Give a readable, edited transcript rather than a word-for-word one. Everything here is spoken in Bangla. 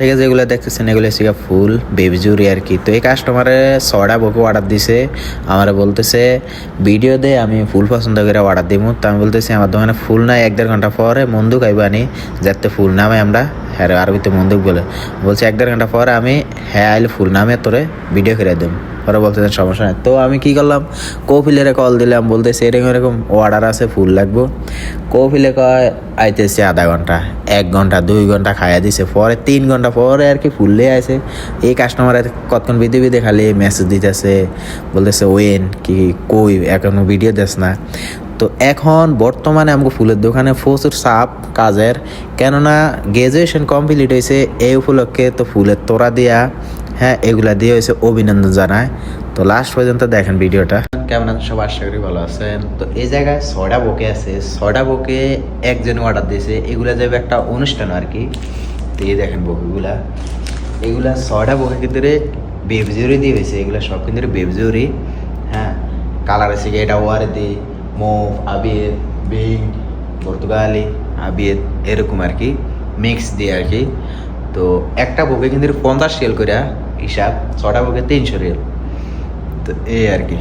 ঠিক আছে, যেগুলো দেখতেছেন এগুলো হচ্ছে ফুল বেবি জুরি আর কি। তো এই কাস্টমারে 6টা বুকে অর্ডার দিছে, আমার বলতেছে ভিডিও দে আমি ফুল পছন্দ করে অর্ডার দিব। তো আমি বলতেছি আমার দোকানে ফুল নাই, 1-1.5 ঘন্টা পরে মন্দুক আইবানি যাতে ফুল নামে আমরা হ্যাঁ আরবিতে মন্দুক বলে। বলছে 1-1.5 ঘন্টা পরে আমি হ্যাঁ আইলে ফুল নামে তোরে ভিডিও করে দেব। পরে বলতেছেন সমস্যা নেই। তো আমি কি করলাম, কৌফিলের কল দিলাম, বলতেছে এরকম এরকম অর্ডার আছে ফুল লাগবো। কৌফিলে কয় আইতেছে আধা ঘন্টা, 1 ঘন্টা 2 ঘন্টা খাইয়া দিছে। পরে 3 ঘন্টা পরে আর কি ফুললে আছে। এই কাস্টমারের কতক্ষণ বিধে বিধে খালি মেসেজ দিতেছে, বলতেছে ওয়েন কি কই এখনো ভিডিও দেস না। তো এখন বর্তমানে আমাকে ফুলের দোকানে প্রচুর চাপ কাজের, কেননা গ্রাজুয়েশন কমপ্লিট হয়েছে এই উপলক্ষে। তো ফুলের তোড়া দিয়া হ্যাঁ এগুলা দিয়ে হয়েছে অভিনন্দন জানায়। তো লাস্ট পর্যন্ত দেখেন ভিডিওটা। কেমন আছেন সব, আশা করি ভালো আছেন। তো এই জায়গায় 6টা বুকে আছে, 6টা বুকে একজন অর্ডার দিয়েছে। এগুলা যাবে একটা অনুষ্ঠান আর কি। তো এই দেখেন বুকগুলা, এগুলা 6টা বুকে কিন্তু বেবজুরি দিয়ে হয়েছে। এগুলা সব কিন্তু বেবজুরি। হ্যাঁ কালার আছে এটা ওয়ারেদি, মুভ, আবির, বিং, পর্তুগালি, আবির এরকম আর কি মিক্স দিয়ে আর কি। তো একটা বুকে কিন্তু 50 রিয়াল করে হিসাব, 6টা বুকে 300 রিয়াল। তো এই আর কি।